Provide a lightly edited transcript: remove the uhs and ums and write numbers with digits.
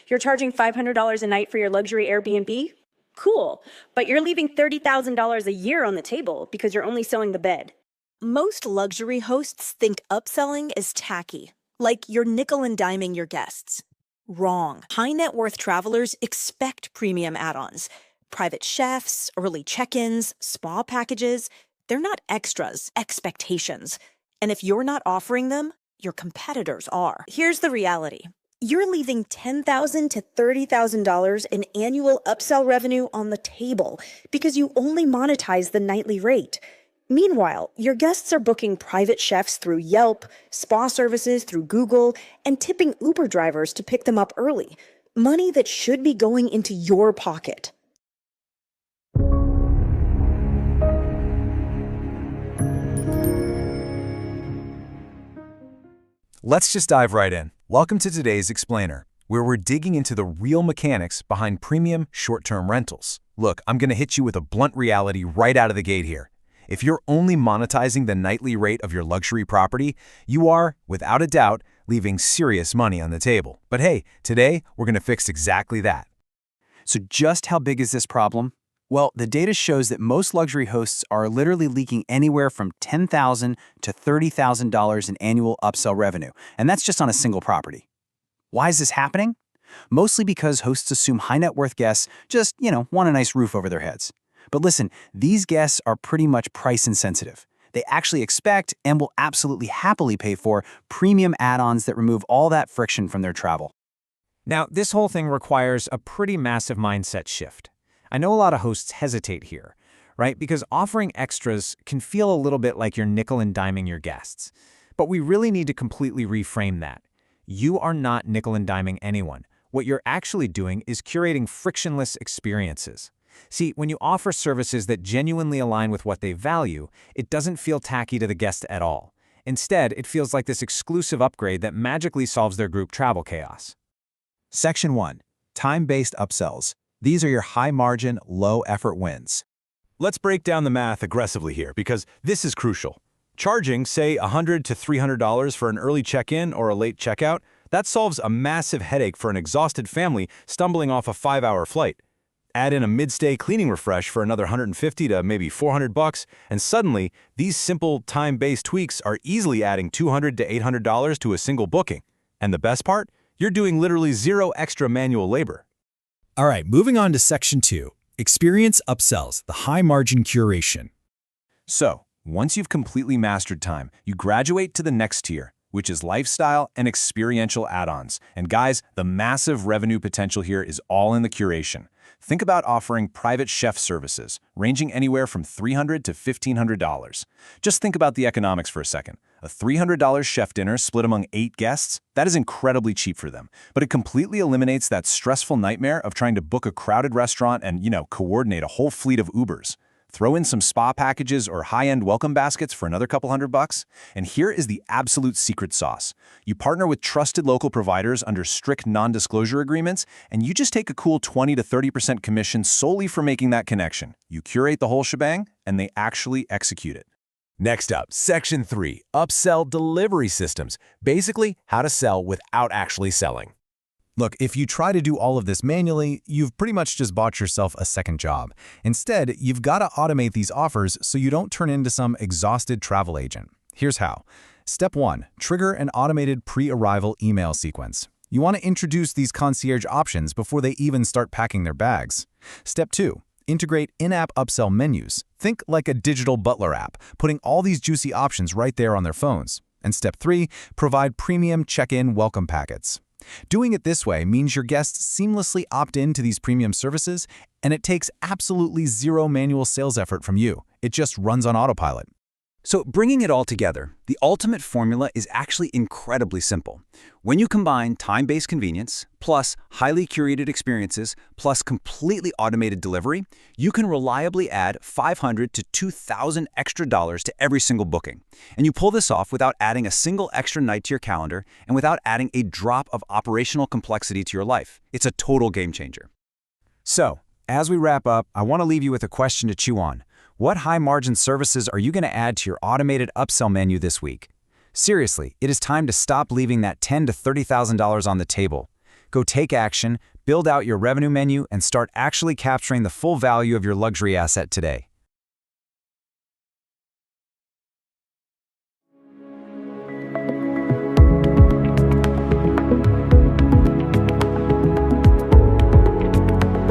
You're charging $500 a night for your luxury Airbnb? Cool, but you're leaving $30,000 a year on the table because you're only selling the bed. Most luxury hosts think upselling is tacky, like you're nickel and diming your guests. Wrong. High net worth travelers expect premium add-ons. Private chefs, early check-ins, spa packages. They're not extras, expectations. And if you're not offering them, your competitors are. Here's the reality. You're leaving $10,000 to $30,000 in annual upsell revenue on the table because you only monetize the nightly rate. Meanwhile, your guests are booking private chefs through Yelp, spa services through Google, and tipping Uber drivers to pick them up early. Money that should be going into your pocket. Let's just dive right in. Welcome to today's Explainer, where we're digging into the real mechanics behind premium short-term rentals. Look, I'm going to hit you with a blunt reality right out of the gate here. If you're only monetizing the nightly rate of your luxury property, you are, without a doubt, leaving serious money on the table. But hey, today we're going to fix exactly that. So just how big is this problem? Well, the data shows that most luxury hosts are literally leaking anywhere from $10,000 to $30,000 in annual upsell revenue, and that's just on a single property. Why is this happening? Mostly because hosts assume high net worth guests just, want a nice roof over their heads. But listen, these guests are pretty much price insensitive. They actually expect and will absolutely happily pay for premium add-ons that remove all that friction from their travel. Now, this whole thing requires a pretty massive mindset shift. I know a lot of hosts hesitate here, right? Because offering extras can feel a little bit like you're nickel and diming your guests. But we really need to completely reframe that. You are not nickel and diming anyone. What you're actually doing is curating frictionless experiences. See, when you offer services that genuinely align with what they value, it doesn't feel tacky to the guest at all. Instead, it feels like this exclusive upgrade that magically solves their group travel chaos. Section 1. Time-based upsells. These are your high-margin, low-effort wins. Let's break down the math aggressively here because this is crucial. Charging, say, $100 to $300 for an early check-in or a late checkout, that solves a massive headache for an exhausted family stumbling off a 5-hour flight. Add in a mid-stay cleaning refresh for another $150 to maybe $400, and suddenly, these simple time-based tweaks are easily adding $200 to $800 to a single booking. And the best part? You're doing literally zero extra manual labor. All right, moving on to Section 2, Experience Upsells, the high-margin curation. So, once you've completely mastered time, you graduate to the next tier, which is lifestyle and experiential add-ons. And guys, the massive revenue potential here is all in the curation. Think about offering private chef services, ranging anywhere from $300 to $1,500. Just think about the economics for a second. A $300 chef dinner split among 8 guests, that is incredibly cheap for them. But it completely eliminates that stressful nightmare of trying to book a crowded restaurant and, coordinate a whole fleet of Ubers. Throw in some spa packages or high-end welcome baskets for another couple $100. And here is the absolute secret sauce. You partner with trusted local providers under strict non-disclosure agreements, and you just take a cool 20 to 30% commission solely for making that connection. You curate the whole shebang, and they actually execute it. Next up, Section 3, Upsell Delivery Systems. Basically, how to sell without actually selling. Look, if you try to do all of this manually, you've pretty much just bought yourself a second job. Instead, you've got to automate these offers so you don't turn into some exhausted travel agent. Here's how. Step 1. Trigger an automated pre-arrival email sequence. You want to introduce these concierge options before they even start packing their bags. Step 2. Integrate in-app upsell menus. Think like a digital butler app, putting all these juicy options right there on their phones. And Step 3. Provide premium check-in welcome packets. Doing it this way means your guests seamlessly opt in to these premium services, and it takes absolutely zero manual sales effort from you. It just runs on autopilot. So bringing it all together, the ultimate formula is actually incredibly simple. When you combine time-based convenience, plus highly curated experiences, plus completely automated delivery, you can reliably add $500 to $2,000 extra dollars to every single booking. And you pull this off without adding a single extra night to your calendar and without adding a drop of operational complexity to your life. It's a total game changer. So, as we wrap up, I want to leave you with a question to chew on. What high-margin services are you going to add to your automated upsell menu this week? Seriously, it is time to stop leaving that $10,000 to $30,000 on the table. Go take action, build out your revenue menu, and start actually capturing the full value of your luxury asset today.